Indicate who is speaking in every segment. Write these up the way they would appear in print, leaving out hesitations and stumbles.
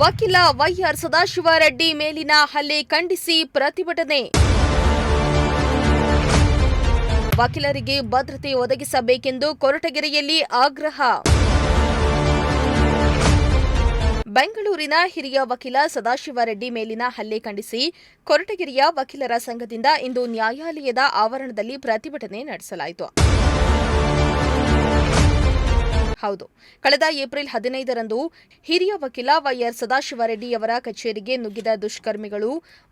Speaker 1: ವಕೀಲ ವೈಆರ್ ಸದಾಶಿವರೆಡ್ಡಿ ಮೇಲಿನ ಹಲ್ಲೆ ಖಂಡಿಸಿ ಪ್ರತಿಭಟನೆ. ವಕೀಲರಿಗೆ ಭದ್ರತೆ ಒದಗಿಸಬೇಕೆಂದು ಕೊರಟಗೆರೆಯಲ್ಲಿ ಆಗ್ರಹ. ಬೆಂಗಳೂರಿನ ಹಿರಿಯ ವಕೀಲ ಸದಾಶಿವರೆಡ್ಡಿ ಮೇಲಿನ ಹಲ್ಲೆ ಖಂಡಿಸಿ ಕೊರಟಗೆರೆಯ ವಕೀಲರ ಸಂಘದಿಂದ ಇಂದು ನ್ಯಾಯಾಲಯದ ಆವರಣದಲ್ಲಿ ಪ್ರತಿಭಟನೆ ನಡೆಸಲಾಯಿತು. ಹೌದು, ಕಳೆದ ಏಪ್ರಿಲ್ 15ರಂದು ಹಿರಿಯ ವಕೀಲ ವೈಆರ್ ಸದಾಶಿವರೆಡ್ಡಿಯವರ ಕಚೇರಿಗೆ ನುಗ್ಗಿದ ದುಷ್ಕರ್ಮಿಗಳು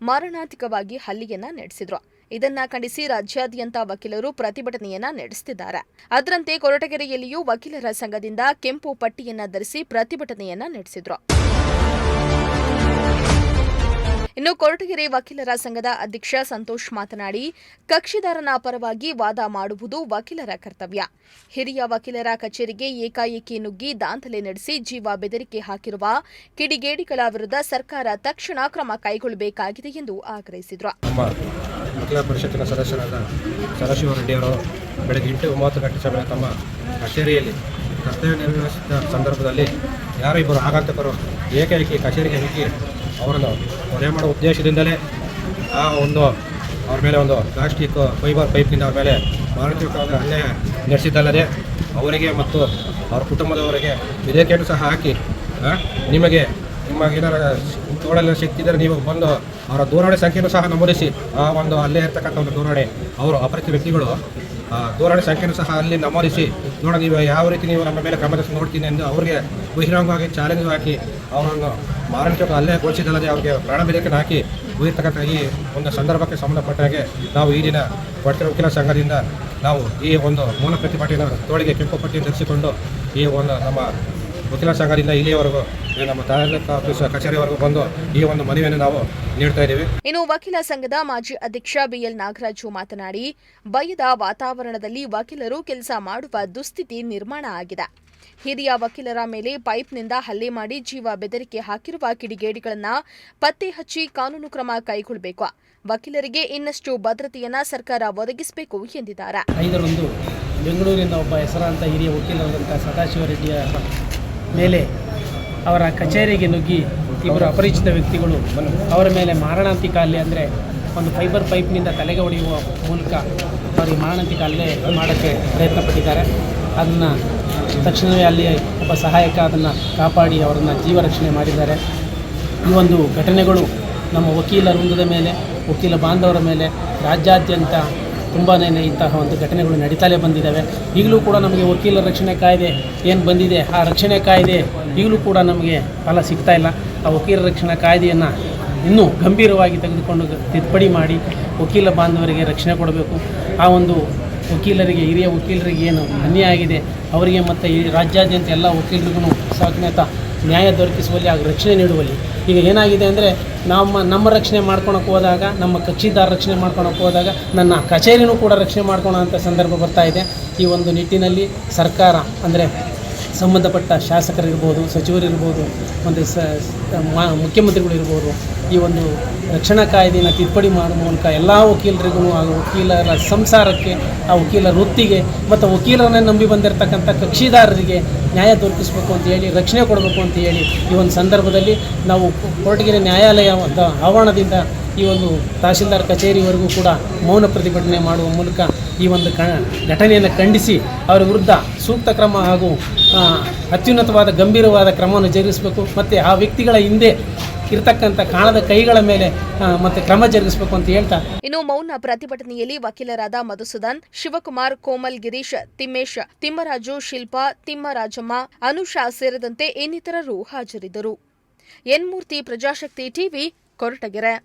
Speaker 1: ಮಾರಣಾಂತಿಕವಾಗಿ ಹಲ್ಲೆಯನ್ನ ನಡೆಸಿದ್ರು. ಇದನ್ನ ಖಂಡಿಸಿ ರಾಜ್ಯಾದ್ಯಂತ ವಕೀಲರು ಪ್ರತಿಭಟನೆಯನ್ನ ನಡೆಸುತ್ತಿದ್ದಾರೆ. ಅದರಂತೆ ಕೊರಟಗೆರೆಯಲ್ಲಿಯೂ ವಕೀಲರ ಸಂಘದಿಂದ ಕೆಂಪು ಪಟ್ಟಿಯನ್ನ ಧರಿಸಿ ಪ್ರತಿಭಟನೆಯನ್ನ ನಡೆಸಿದ್ರು. ಇನ್ನು ಕೊರಟಗೆರೆ ವಕೀಲರ ಸಂಘದ ಅಧ್ಯಕ್ಷ ಸಂತೋಷ್ ಮಾತನಾಡಿ, ಕಕ್ಷಿದಾರನ ಪರವಾಗಿ ವಾದ ಮಾಡುವುದು ವಕೀಲರ ಕರ್ತವ್ಯ. ಹಿರಿಯ ವಕೀಲರ ಕಚೇರಿಗೆ ಏಕಾಏಕಿ ನುಗ್ಗಿ ದಾಂಧಲೆ ನಡೆಸಿ ಜೀವ ಬೆದರಿಕೆ ಹಾಕಿರುವ ಕಿಡಿಗೇಡಿಗಳ ವಿರುದ್ಧ ಸರ್ಕಾರ ತಕ್ಷಣ ಕ್ರಮ ಕೈಗೊಳ್ಳಬೇಕಾಗಿದೆ ಎಂದು ಆಗ್ರಹಿಸಿದರು.
Speaker 2: ವಕೀಲರ ಪರಿಷತ್ತಿನ ಸದಸ್ಯರಾದ ಸದಾಶಿವರೆಡ್ಡಿಯವರು ಬೆಳಗ್ಗೆ 8:30 ಗಂಟೆ ಸಮಯ ತಮ್ಮ ಕಚೇರಿಯಲ್ಲಿ ಕರ್ತವ್ಯ ನಿರ್ವಹಿಸಿದ ಸಂದರ್ಭದಲ್ಲಿ ಯಾರೋ ಇಬ್ಬರು ಆಘಾತಕರು ಏಕಾಏಕಿ ಕಚೇರಿಗೆ ನುಗ್ಗಿ ಅವರನ್ನು ಕೊಲೆ ಮಾಡುವ ಉದ್ದೇಶದಿಂದಲೇ ಅವ್ರ ಮೇಲೆ ಒಂದು ಪ್ಲಾಸ್ಟಿಕ್ ಫೈಬರ್ ಪೈಪ್ನಿಂದ ಅವ್ರ ಮೇಲೆ ಮಾರಣಾಂತಿಕವಾದ ಹಲ್ಲೆ ನಡೆಸಿದ್ದಲ್ಲದೆ ಅವರಿಗೆ ಮತ್ತು ಅವರ ಕುಟುಂಬದವರಿಗೆ ವಿಧೇಯಕೇಟು ಸಹ ಹಾಕಿ ನಿಮಗೇನಾರ ತೋಳಲು ಶಕ್ತಿ ಇದ್ದರೆ ನೀವು ಬಂದು ಅವರ ದೂರವಾಣಿ ಸಂಖ್ಯೆಯನ್ನು ಸಹ ನಮೂದಿಸಿ ಆ ಒಂದು ಅಲ್ಲೇ ಇರ್ತಕ್ಕಂಥ ಒಂದು ದೂರವಾಣಿ ಅವರು ಅಪರಿಚಿತ ವ್ಯಕ್ತಿಗಳು ದೂರವಾಣಿ ಸಂಖ್ಯೆಯನ್ನು ಸಹ ಅಲ್ಲಿ ನಮೂದಿಸಿ ನೀವು ಯಾವ ರೀತಿ ನೀವು ನಮ್ಮ ಮೇಲೆ ಕ್ರಮ ನೋಡ್ತೀನಿ ಎಂದು ಅವರಿಗೆ ಬಹಿರಂಗವಾಗಿ ಚಾಲೆಂಜ್ ಹಾಕಿ ಅವರನ್ನು ಮಾರಣಾಂತಿಕ ಹಲ್ಲೆಗೊಳಿಸಿದಲ್ಲದೆ ಅವರಿಗೆ ಪ್ರಾಣ ಬೆದರಿಕೆ ಹಾಕಿ ಹೋಗಿರ್ತಕ್ಕಂಥ ಈ ಒಂದು ಸಂದರ್ಭಕ್ಕೆ ಸಂಬಂಧಪಟ್ಟಾಗೆ ನಾವು ಈ ದಿನ ಕೊರಟಗೆರೆ ವಕೀಲರ ಸಂಘದಿಂದ ನಾವು ಈ ಒಂದು ಮೂಲ ಪ್ರತಿಭಟನೆಯನ್ನು ತೋಳಿಗೆ ಕೆಂಪು ಪಟ್ಟಿ ಧರಿಸಿಕೊಂಡು ಈ ಒಂದು ನಮ್ಮ ವಕೀಲರ ಸಂಘದಿಂದ ಇಲ್ಲಿಯವರೆಗೂ ನಮ್ಮ ತಾಲೂಕು ಆಫೀಸ್ ಕಚೇರಿವರೆಗೂ ಬಂದು ಈ ಒಂದು ಮನವಿಯನ್ನು ನಾವು ನೀಡ್ತಾ ಇದ್ದೀವಿ.
Speaker 1: ಇನ್ನು ವಕೀಲ ಸಂಘದ ಮಾಜಿ ಅಧ್ಯಕ್ಷ ಬಿಎಲ್ ನಾಗರಾಜು ಮಾತನಾಡಿ, ಭಯದ ವಾತಾವರಣದಲ್ಲಿ ವಕೀಲರು ಕೆಲಸ ಮಾಡುವ ದುಸ್ಥಿತಿ ನಿರ್ಮಾಣ ಆಗಿದೆ. ಹಿರಿಯ ವಕೀಲರ ಮೇಲೆ ಪೈಪ್ನಿಂದ ಹಲ್ಲೆ ಮಾಡಿ ಜೀವ ಬೆದರಿಕೆ ಹಾಕಿರುವ ಕಿಡಿಗೇಡಿಗಳನ್ನ ಪತ್ತೆ ಹಚ್ಚಿ ಕಾನೂನು ಕ್ರಮ ಕೈಗೊಳ್ಳಬೇಕು. ವಕೀಲರಿಗೆ ಇನ್ನಷ್ಟು ಭದ್ರತೆಯನ್ನ ಸರ್ಕಾರ ಒದಗಿಸಬೇಕು ಎಂದಿದ್ದಾರೆ.
Speaker 3: 5ರಂದು ಬೆಂಗಳೂರಿನ ಒಬ್ಬ ಹೆಸರಾಂತ ಹಿರಿಯ ವಕೀಲರಾದಂಥ ಸದಾಶಿವರೆಡ್ಡಿಯ ಮೇಲೆ ಅವರ ಕಚೇರಿಗೆ ನುಗ್ಗಿ ಇಬ್ಬರು ಅಪರಿಚಿತ ವ್ಯಕ್ತಿಗಳು ಅವರ ಮೇಲೆ ಮಾರಣಾಂತಿಕ ಹಲ್ಲೆ ಅಂದರೆ ಒಂದು ಫೈಬರ್ ಪೈಪ್ನಿಂದ ತಲೆಗೆ ಹೊಡೆಯುವ ಮೂಲಕ ಅವರಿಗೆ ಮಾರಣಾಂತಿಕ ಹಲ್ಲೆ ಮಾಡೋಕ್ಕೆ ಪ್ರಯತ್ನ ಪಟ್ಟಿದ್ದಾರೆ. ಅದನ್ನು ತಕ್ಷಣವೇ ಅಲ್ಲಿ ಒಬ್ಬ ಸಹಾಯಕ ಅದನ್ನು ಕಾಪಾಡಿ ಅವರನ್ನು ಜೀವ ರಕ್ಷಣೆ ಮಾಡಿದ್ದಾರೆ. ಈ ಒಂದು ಘಟನೆಗಳು ನಮ್ಮ ವಕೀಲ ವೃಂದದ ಮೇಲೆ, ವಕೀಲ ಬಾಂಧವರ ಮೇಲೆ ರಾಜ್ಯಾದ್ಯಂತ ತುಂಬಾ ಇಂತಹ ಒಂದು ಘಟನೆಗಳು ನಡೀತಲೇ ಬಂದಿದ್ದಾವೆ. ಈಗಲೂ ಕೂಡ ನಮಗೆ ವಕೀಲರ ರಕ್ಷಣೆ ಕಾಯ್ದೆ ಏನು ಬಂದಿದೆ, ಆ ರಕ್ಷಣೆ ಕಾಯ್ದೆ ಈಗಲೂ ಕೂಡ ನಮಗೆ ಫಲ ಸಿಗ್ತಾ ಇಲ್ಲ. ಆ ವಕೀಲರ ರಕ್ಷಣಾ ಕಾಯ್ದೆಯನ್ನು ಇನ್ನೂ ಗಂಭೀರವಾಗಿ ತೆಗೆದುಕೊಂಡು ತಿದ್ದುಪಡಿ ಮಾಡಿ ವಕೀಲ ಬಾಂಧವರಿಗೆ ರಕ್ಷಣೆ ಕೊಡಬೇಕು. ಆ ಒಂದು ವಕೀಲರಿಗೆ, ಹಿರಿಯ ವಕೀಲರಿಗೆ ಏನು ಅನ್ಯಾಯ ಆಗಿದೆ ಅವರಿಗೆ ಮತ್ತು ಈ ರಾಜ್ಯಾದ್ಯಂತ ಎಲ್ಲ ವಕೀಲರಿಗೂ ಸಾಕನೇತ ನ್ಯಾಯ ದೊರಕಿಸುವಲ್ಲಿ ಹಾಗೂ ರಕ್ಷಣೆ ನೀಡುವಲ್ಲಿ ಈಗ ಏನಾಗಿದೆ ಅಂದರೆ ನಮ್ಮ ರಕ್ಷಣೆ ಮಾಡ್ಕೊಳಕ್ಕೆ ಹೋದಾಗ, ನಮ್ಮ ಕಕ್ಷಿದಾರ ರಕ್ಷಣೆ ಮಾಡ್ಕೊಳಕ್ಕೆ ಹೋದಾಗ ನನ್ನ ಕಚೇರಿನೂ ಕೂಡ ರಕ್ಷಣೆ ಮಾಡ್ಕೊಳ್ಳೋಂಥ ಸಂದರ್ಭ ಬರ್ತಾ ಇದೆ. ಈ ಒಂದು ನಿಟ್ಟಿನಲ್ಲಿ ಸರ್ಕಾರ ಅಂದರೆ ಸಂಬಂಧಪಟ್ಟ ಶಾಸಕರಿರ್ಬೋದು, ಸಚಿವರಿರ್ಬೋದು, ಒಂದು ಮುಖ್ಯಮಂತ್ರಿಗಳಿರ್ಬೋದು, ಈ ಒಂದು ರಕ್ಷಣಾ ಕಾಯ್ದೆಯನ್ನು ತಿದ್ದುಪಡಿ ಮಾಡುವ ಮೂಲಕ ಎಲ್ಲ ವಕೀಲರಿಗೂ ಹಾಗೂ ವಕೀಲರ ಸಂಸಾರಕ್ಕೆ, ಆ ವಕೀಲರ ವೃತ್ತಿಗೆ ಮತ್ತು ವಕೀಲರನ್ನೇ ನಂಬಿ ಬಂದಿರತಕ್ಕಂಥ ಕಕ್ಷಿದಾರರಿಗೆ ನ್ಯಾಯ ದೊರಕಿಸಬೇಕು ಅಂತ ಹೇಳಿ, ರಕ್ಷಣೆ ಕೊಡಬೇಕು ಅಂತ ಹೇಳಿ ಈ ಒಂದು ಸಂದರ್ಭದಲ್ಲಿ ನಾವು ಕೊರಟಗೆರೆ ನ್ಯಾಯಾಲಯದ ಆವರಣದಿಂದ ಈ ಒಂದು ತಹಶೀಲ್ದಾರ್ ಕಚೇರಿವರೆಗೂ ಕೂಡ ಮೌನ ಪ್ರತಿಭಟನೆ ಮಾಡುವ ಮೂಲಕ ಈ ಒಂದು ಘಟನೆಯನ್ನು ಖಂಡಿಸಿ ಅವರ ವಿರುದ್ಧ ಸೂಕ್ತ ಕ್ರಮ ಹಾಗೂ ಅತ್ಯುನ್ನತವಾದ ಗಂಭೀರವಾದ ಕ್ರಮವನ್ನು ಜರುಗಿಸಬೇಕು ಮತ್ತು ಆ ವ್ಯಕ್ತಿಗಳ ಹಿಂದೆ ಇರತಕ್ಕಂಥ ಕಾಣದ ಕೈಗಳ ಮೇಲೆ ಮತ್ತೆ ಕ್ರಮ ಜರುಗಿಸಬೇಕು ಅಂತ ಹೇಳ್ತಾ
Speaker 1: ಇನ್ನು ಮೌನ ಪ್ರತಿಭಟನೆಯಲ್ಲಿ ವಕೀಲರಾದ ಮಧುಸೂದನ್, ಶಿವಕುಮಾರ್, ಕೋಮಲ್, ಗಿರೀಶ್, ತಿಮ್ಮೇಶ್, ತಿಮ್ಮರಾಜು, ಶಿಲ್ಪಾ, ತಿಮ್ಮರಾಜಮ್ಮ, ಅನುಷಾ ಸೇರಿದಂತೆ ಇನ್ನಿತರರು ಹಾಜರಿದ್ದರು. ಎನ್ ಮೂರ್ತಿ, ಪ್ರಜಾಶಕ್ತಿ ಟಿವಿ, ಕೊರಟಗೆರೆ.